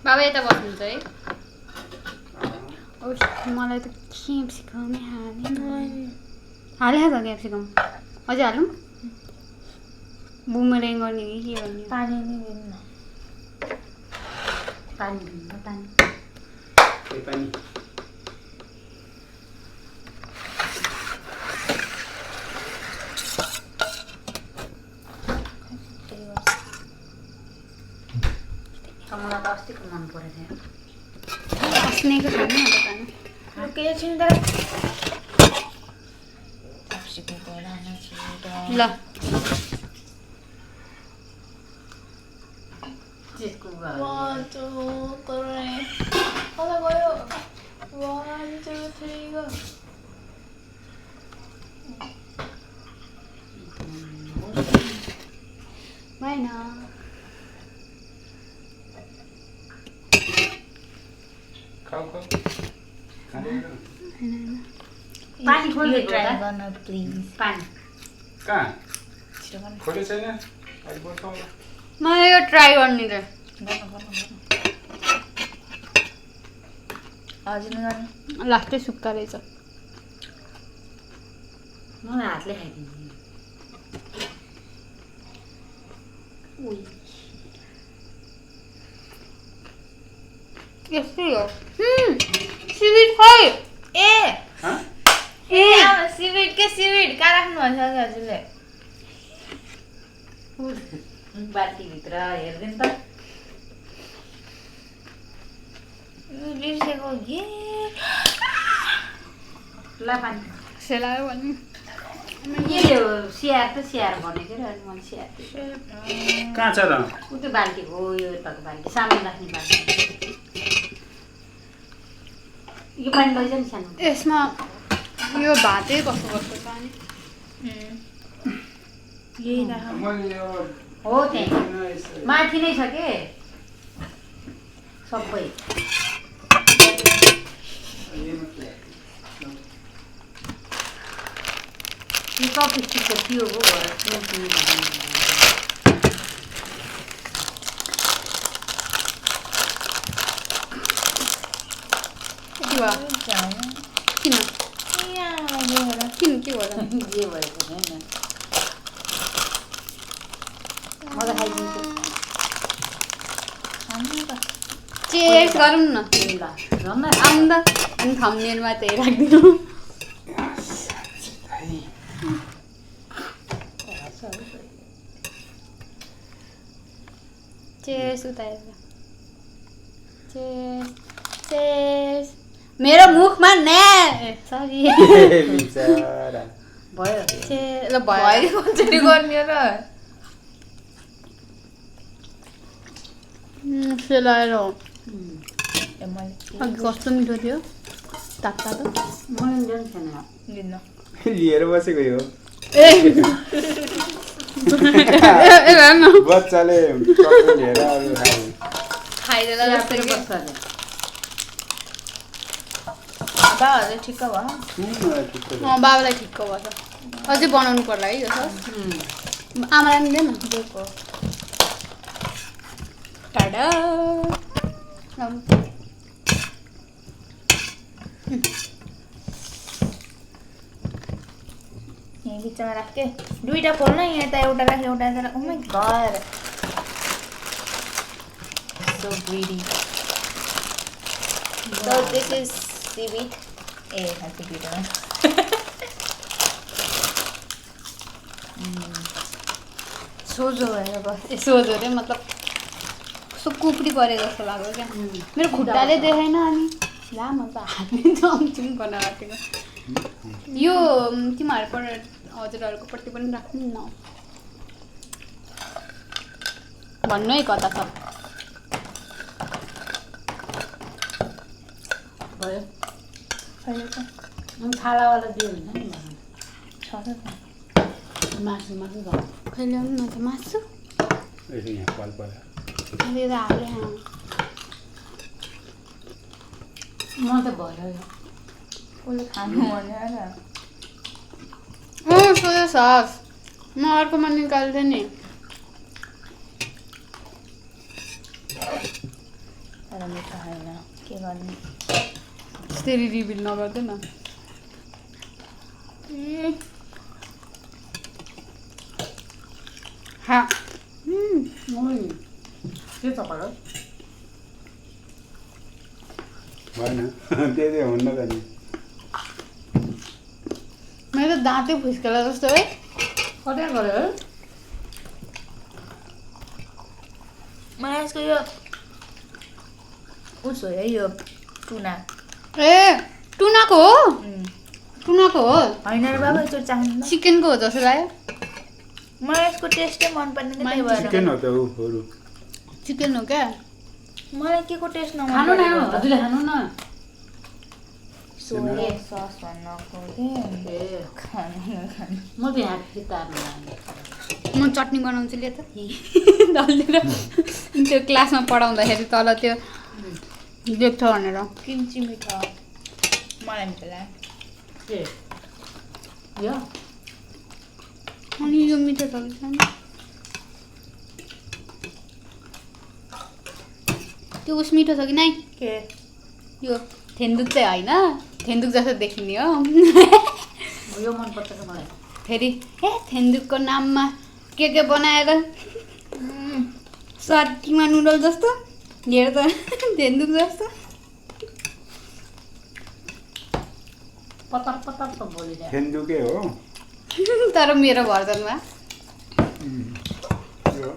बाबा यता बस्नुहुन्छ है मलाई त क्याप्सिकमै हाले त क्याप्सिकम अझै हालौँ बुमरेङ गर्ने कि के गर्ने पानी नै दिनु न पानी दिनु पानी मलाई त अस्तिको मन परेको थियो अस्नेको खानु न त खानु के छिन्दा क्याप्सिकमको राना छिटो ल जिसको गयो 1 2 3 कता गयो 1 2 3 गो भएन पानी खोल्दै ट्राई गर्न प्लिज पानी कहाँ छिटो गर्न खोले छैन मलाई यो ट्राई गर्ने त हजुर गर्न लास्टै सुक्खा रहेछ मलाई हातले खाइदिनु यस्तै हो सिबिट खै ए सिबिट के सिबिट कहाँ राख्नु भन्छ हजुरले बाल्टीभित्र हेर्दैन त बिर्सेको के ला पानी सेलायो भने के हो स्याहार त स्याहार भनेको र अनि मैले स्याहार कहाँ छ र उ त्यो बाल्टी हो यो यताको बाल्टी सामान राख्ने बाल्टी यो पानी लैजा नि सानो यसमा यो भातै कस्तो कस्तो पानी यही राख हो त्यहाँ माथि नै छ के सबै यो चपस्टिक त त्यो हो किन किन के हो र जे भएको छैन मलाई खाइदिन्छु चेस गरौँ न ल झन् आउनु त अनि थम्नेलमा त्यही राखिदिनु चेस उता चेस चेस मेरो मुखमा सरी भयो ल भयो कसरी गर्ने र सेलाएर मैले अघि कस्तो मिठो थियो तातो तातो लिएर बसेको हो ए बच्चाले चक्लेट लिएर अरू खाइदेला जस्तो बाबाहरूले ठिक्क भयो बाबालाई ठिक्क भयो अझै बनाउनु पर्ला है यो सस आमालाई पनि दिएन दिएको टाडा यहीँ बिचमा राख्के दुईटा खोल्न यहाँ त एउटा राख एउटा तर oh my God so greedy so this is seaweed ए खालको भिडियो सोझो भएर बस सोझो रे मतलब कस्तो कुप्री परे जस्तो लाग्यो क्या मेरो खुट्टाले देखाएन अनि लामो त हातले चम्चुम बनाएको थियो यो तिमीहरूको हजुरहरूकोपट्टि पनि राख्नु न भन्नु है कता छ भयो अहिले त थालावाला दियो हुन्छ नि छ त मासु मासु भयो खै ल्याउनु न त मासु यहाँ पाल पर्यो अहिले त हाले म त भयो कसले खानु भनेर यसको चाहिँ सस म अर्कोमा निकाल्थेँ नि तर मिठो होइन के गर्ने त्यसरी रिभिल नगर्दैन हा के तपाईँलाई भएन त्यही हुन्न त नि मेरो त दाँतै फुस्केला जस्तो है कतै गऱ्यो है मलाई यसको यो उसो है यो टुना ए टुनाको हो टुनाको हो होइन र बाबा त्यो चाहिँदैन चिकनको हो जस्तो लाग्यो मलाई यसको टेस्टै मन पर्दैन कि त्यही भएर चिकन हो त ऊ अरू चिकन हो क्या मलाई के को टेस्ट नमन खानु न हजुरले खानु न सोया सस भन्न खोजेँ ए खानु नखानु म त यहाँ फितार्नु म चटनी बनाउँछु ले त दलेर त्यो क्लासमा पढाउँदाखेरि तल त्यो देख्छ भनेर किम्ची मिठो मलाई मिठो लाग्यो ए यो अनि यो मिठो छ कि छैन त्यो उस मिठो छ कि नै के यो थेन्दुक चाहिँ होइन थेन्दुक जस्तो देखिने हो यो मन पर्छ कि मलाई फेरि ए थेन्दुकको नाममा के बनाएर स्वाद किमा नुडल जस्तो हेर त थेन्दुक जस्तो पतर पतर त बोलिरहेको थेन्दुकै हो तर मेरो भर्जनमा यो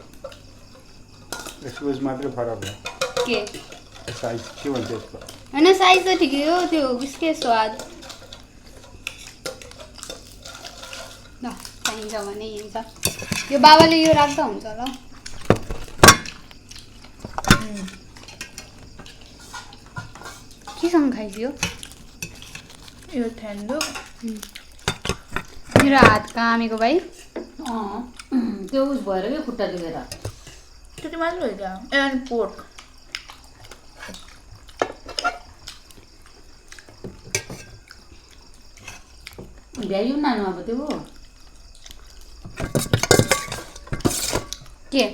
यसको मात्रै फरक हो के साइज के भन्छ यसको होइन साइज त ठिकै हो त्यो उसकै स्वाद ल चाहिन्छ भने हिँड्छ यो बाबाले यो राख्दा हुन्छ ल केसँग खाइदियो यो थेन्दुक मेरो हात कामेको भाइ त्यो उस भएर के खुट्टा दुखेर त्यति मात्र हो क्या एन्ड पोर्क भ्याइयो नानु अब त्यो के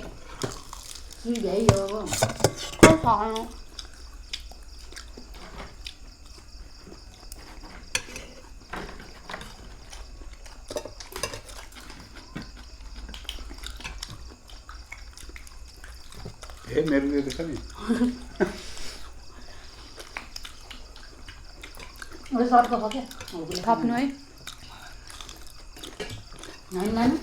भ्याइयो अब खानु ए मेरो त्यो छ नि सर्को छ क्या थप्नु है होइन नानु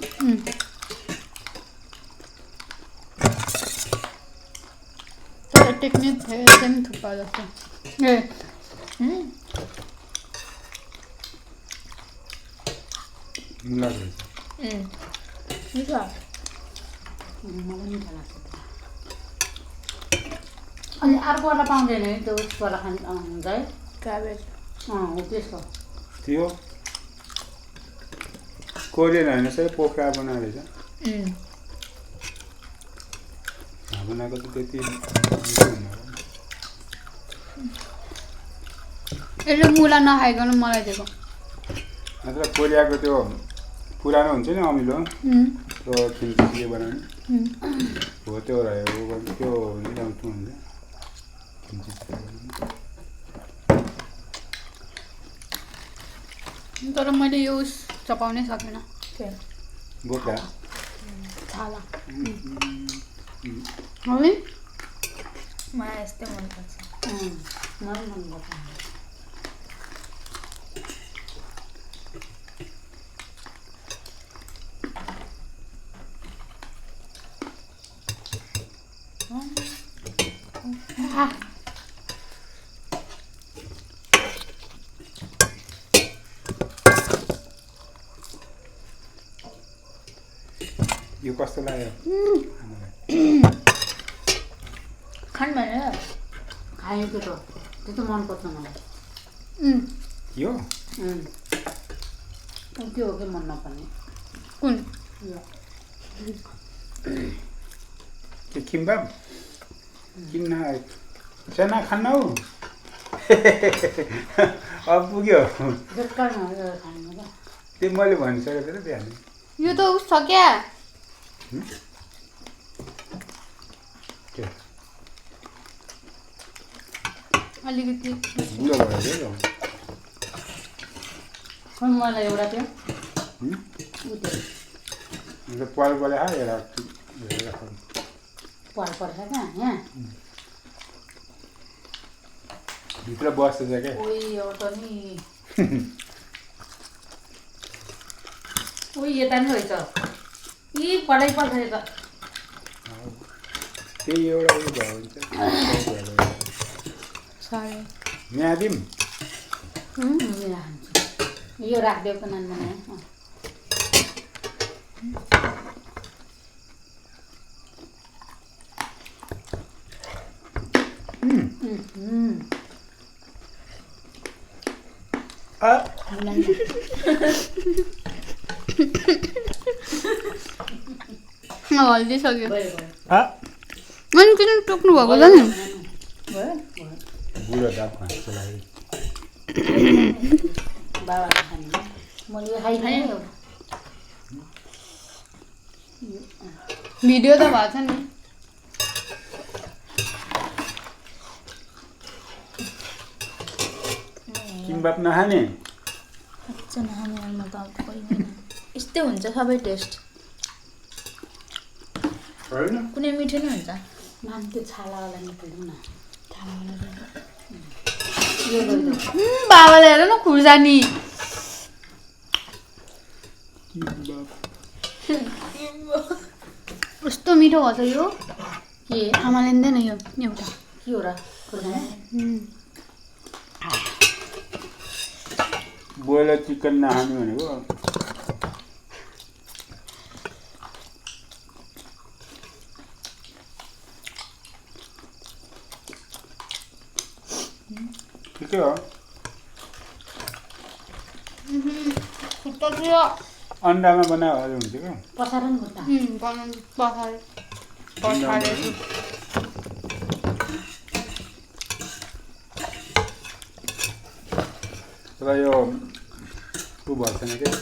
तर टेक्निक सेम थुक्पा जस्तो ए मुला रहेछ मिठो मलाई मिठो लाग्छ अनि अर्कोवाला पाउँदैन है त्यो उसवाला खानु हुन्छ है क्याबेज हो त्यस्तो त्यो कोरियन होइन सबै पोखरा बनाएको रहेछ बनाएको त त्यति यसले मुला नखाइकन मलाई दिएको नत्र कोरियाको त्यो पुरानो हुन्छ नि अमिलो त्यो खिम्चीले बनाउने हो त्यो रह्यो त्यो ल्याउँछु हुन्छ तर मैले यो उस चपाउनै सकेन बोक्रा छाला है मलाई यस्तै मनपर्छ मलाई मन पर्छ यो कस्तो लाग्यो खानु भनेर खायो त्यो त मन पर्छ मलाई यो त्यो हो कि मन नपर्ने कुन के किम्बाब किन्न साना खान्न हौ अब पुग्यो बेकार खानु क्या त्यो मैले भनिसकेको थिएँ बिहान यो त उस छ क्या के अलिकति बुढो भयो क्या खै मलाई एउटा त्यो अन्त पाल पाले हेर पाल पर्छ क्या यहाँ भित्र बस्छ क्या ओइ एउटा नि ओइ यता नि रहेछ यी पढाइ पर्छ यता त्यही एउटा उयो भयो भने चाहिँ सरी म्यादिम यो राखिदिएको त नानी बनाए हल्दी सक्यो भयो अनि किन टोक्नु भएको त नि भयो बुढो दाँत भाँच्छ लाग्यो बाबाले खाने मैले खाइदिएँ एउटा भिडियो त भएको छ नि किम्बाप नखाने अच्छा नखाने यार, म त अब कोही होइन यस्तै हुन्छ सबै टेस्ट होइन कुनै मिठो नै हुन्छ नाम त्यो छालावाला निकाल्नु न यो लैजाऊ बाबाले हेर न खुर्सानी कस्तो मिठो भएको छ यो के आमाले लिँदैन यो एउटा के हो र खुर्सानी बोइलर चिकन नखाने भनेको ठिकै हो खुट्टा थियो अन्डामा बनायो भने हुन्थ्यो क्या पसार नि खुट्टा बनाउनु पछाडि र यो ऊ भएको छैन क्या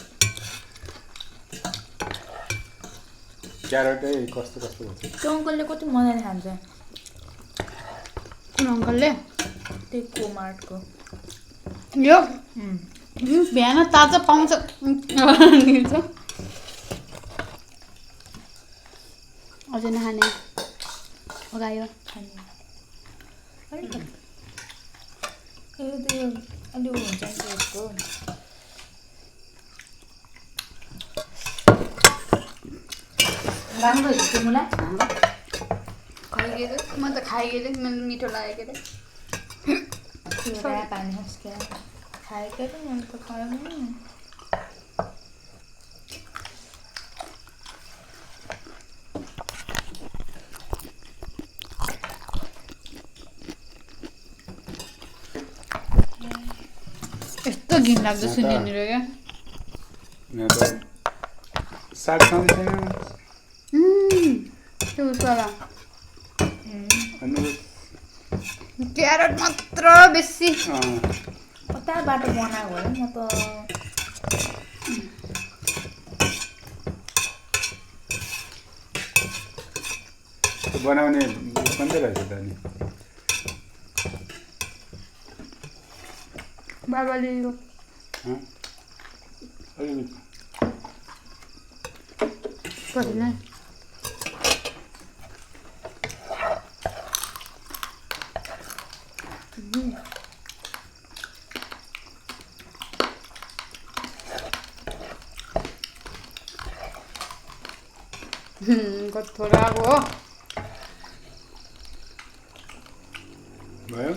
क्यारेटै कस्तो कस्तो भएको छ त्यो अङ्कलले कति मजाले खान्छ कुन अङ्कलले त्यही कोमार्टको यो बिहान ताजा पाउँछ दिन्छ अझै नखाने अगायो खाने यो त यो अलि ऊ हुन्छ नि त्यसको राम्रो हुन्छ त्यो मुला राम्रो खाइगयो म त खाइगयो मलाई मिठो लागेको त्यो पानी खस्क्या खाएको त मैले त खाएन नि यस्तो घिनलाग्दो सुनिने क्या यहाँ त साग खाँदैछैन त्यो उसवाला अनि क्यारेट मात्र बेसी कता बाटो बनाएको होला म त बनाउने कन्तै रहेछ त अनि बाबाले यो अलिकति परेन कस्तो लाग्यो भयो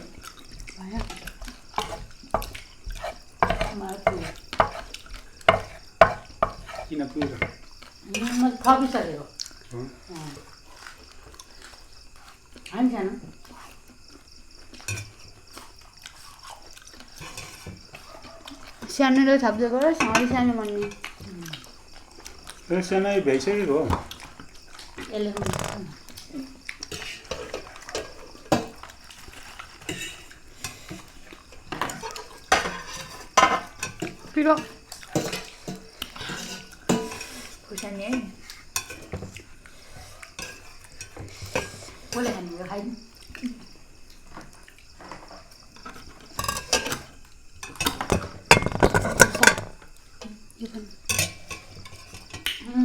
किन पुग्यो मैले थपिसकेको होइन सानो सानोले थपिदिएको र सानो सानो भन्ने सानै भइसकेको हो यसले पिरो नि है कसले खाने यो खाइदिनु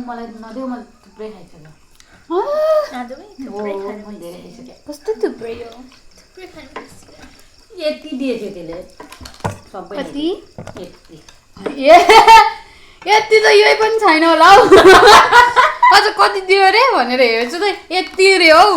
मलाई नदेऊ म थुप्रै खाइसक्यो आज पनि थुप्रै खानु म धेरै खाइसकेँ कस्तो थुप्रै हो थुप्रै खानु यति दिएथ्यो त्यसले सबै कति यति ए यति त यही पनि छैन होला हौ अझ कति दियो अरे भनेर हेर्छु त यति रे हौ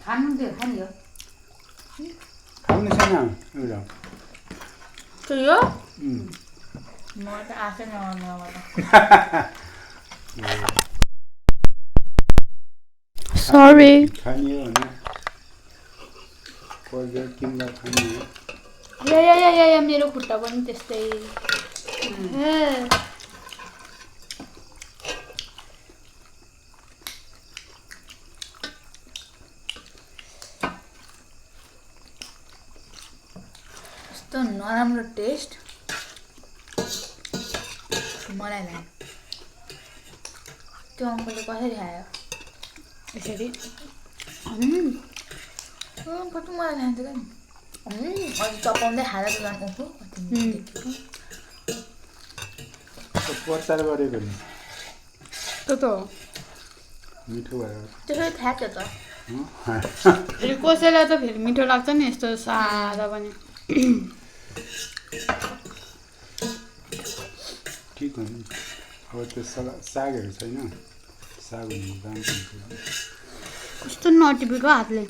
खानु त्यो खाने हो खानु छैन एउटा त्यो उम्, म त आशै नगर्नु अब त सरी खाने हो भने पर्यो किन्दा खाने हो या मेरो खुट्टा पनि त्यस्तै यस्तो नराम्रो टेस्ट मलाई लाग्यो त्यो अङ्कलले कसरी खायो यसरी कति मलाई खान्छ क्या नि अझ चपाउँदै खाँदा त झन् ओहो कति देखेको प्रचार गरेको नि त्यो त हो मिठो भयो त्यसरी थाहा थियो त फेरि कसैलाई त फेरि मिठो लाग्छ नि यस्तो सादा पनि ठिक हो नि अब त्यो सागहरू छैन साग हुनु दाम हुन्छ कस्तो नटिपेको हातले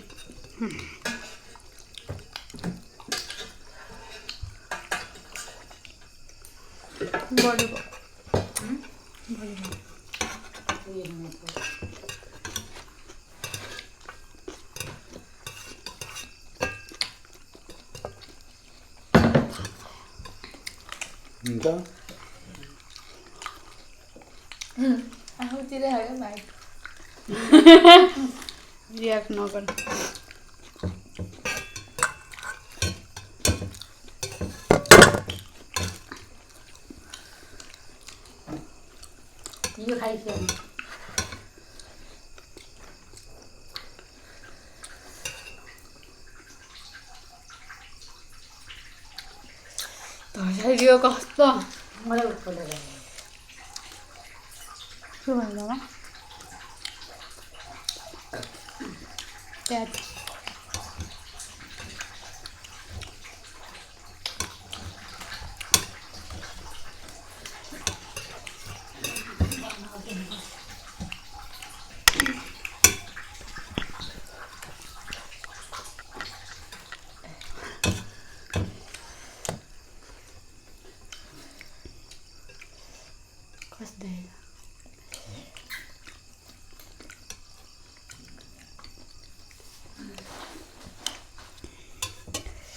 बढेको हुन्छ आफूतिर खायो भाइ रियाक्ट नगर यो खाइसक्यो धर्साइदियो कस्तो मलाई उठ्कोले के भन्नु बाबा प्याज कस्तो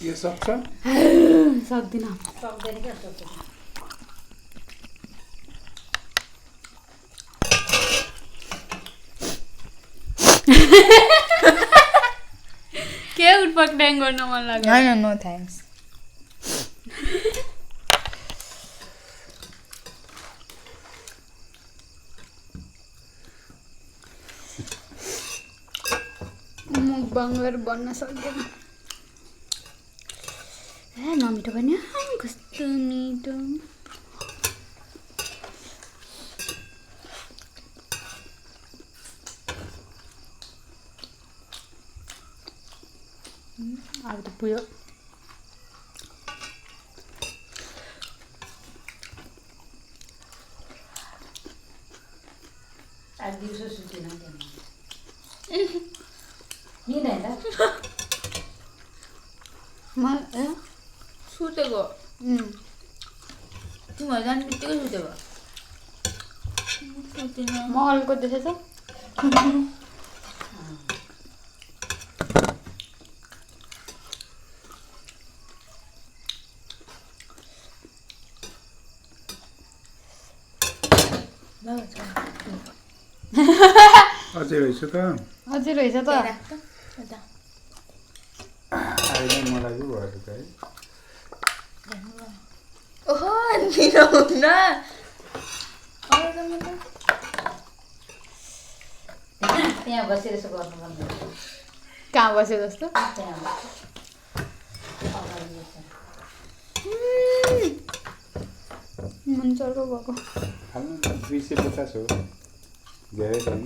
यो सक्छ सक्दिनँ सक्दैन क्या सक्दैन के उटपटाङ गर्न मन लाग्यो होइन नो थ्याङ्क्स मुखबाङर बन्न सक्दैन ए नमिठो पनि कस्तो मिठो अब त पुग्यो आज दिउँसो सुतिन किन होइन सुतेको तिमीहरू जाने बित्तिकै सुतेको महलको देखेछ अझै रहेछ त अझै रहेछ त आएन मलाई पो भयो त है ओहो दिनुहुन्न त्यहाँ बसेर यसो गर्नु पर्ने कहाँ बस्यो जस्तो त्यहाँ अगाडि बसेर मुन्चरको भएको खानु 250 हो धेरै छैन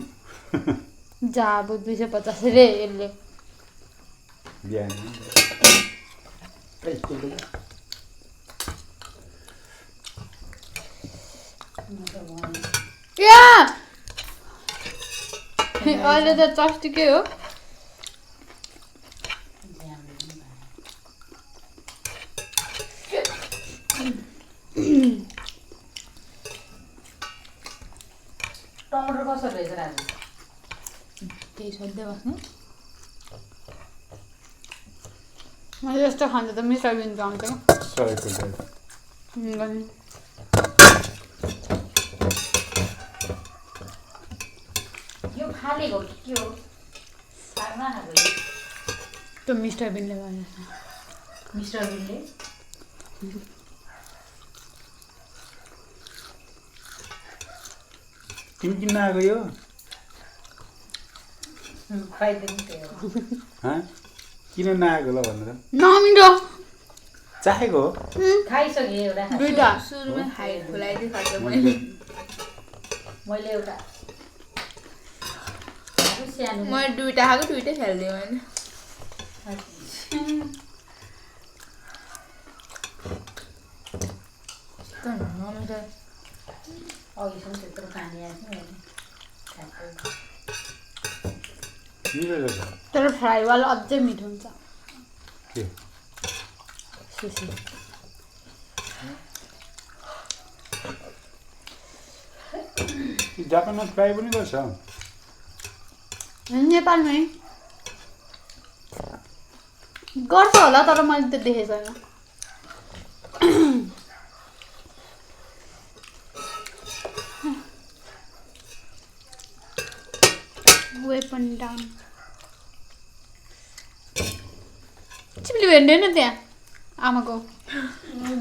जा अब 250 रे यसले बिहान या अहिले त चस्टिकै हो टमाटर कसरी रहेछ राजु त्यही सोध्दै बस्नु मैले यस्तो खान्छ त मिस्टर बिनको आउँछ सयको दाइ यो फालेको हो कि के हो सागमा खाएको त्यो मिस्टर बिनले गरेछ मिस्टर बिनले तिमी किन्न आएको यो खुवाइदिनु त्यही हो किन नआएको ल भनेर नमिठो चाहेको हो खाइसकेँ एउटा दुईटा सुरुमै खाइ खुलाइदिइ खान्छ मैले मैले एउटा सानो मैले दुइटा खाएको दुइटै फालिदिएँ मैले नमिठो अघिसम्म त्यत्रो पानी आएको मिठो रहेछ तर फ्राईवाला अझै मिठो हुन्छ के सुसी जापानमा फ्राई पनि गर्छ नेपालमै गर्छ होला तर मैले त देखेको छैन वेपन डाउन चिप्ली भेट्दैन त्यहाँ आमाको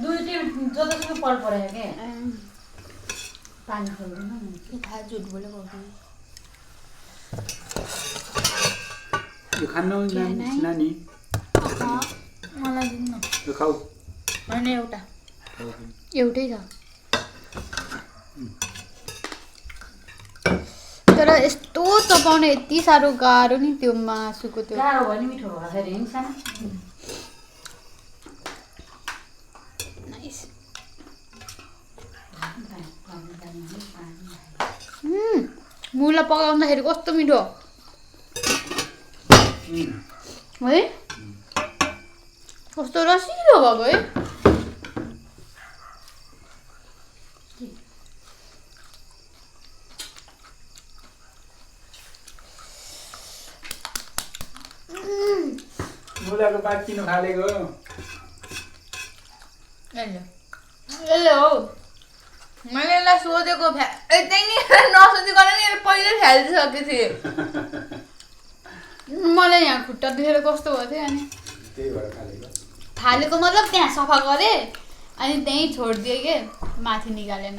दुईटै जतासुकै पल परेको के पानी खोल्दैन थाहा झुट बोलेको यो खानु नानी मलाई दिनु न यो खाऊ होइन एउटा एउटै छ तर यस्तो चपाउने यति साह्रो गाह्रो नि त्यो मासुको त्यो गाह्रो भयो नि मिठो भयो फेरि नि सानो नाइस मुला पकाउँदाखेरि कस्तो मिठो है कस्तो रसिलो भएको है मुलाको पात किन खालेको यसले हो मैले यसलाई सोधेको त्यहाँनिर नसोधिकन नि यसले पहिल्यै फ्यालिदिइसकेको थिएँ मलाई यहाँ खुट्टा दुखेर कस्तो भएको थियो अनि त्यही भएर खालेको फालेको मतलब त्यहाँ सफा गरेँ अनि त्यहीँ छोडिदिएँ के माथि निकालेन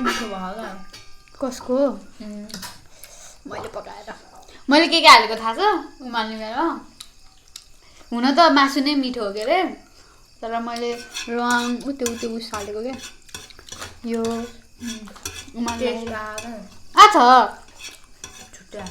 मिठो भयो होला कसको मैले पकाएर मैले के हालेको थाहा छ उमाल्ने बेला हुन त मासु नै मिठो हो के अरे तर मैले रङ त्यो उस हालेको क्या यो उमाल्ने टेस्ट आएर आ छ छुट्टा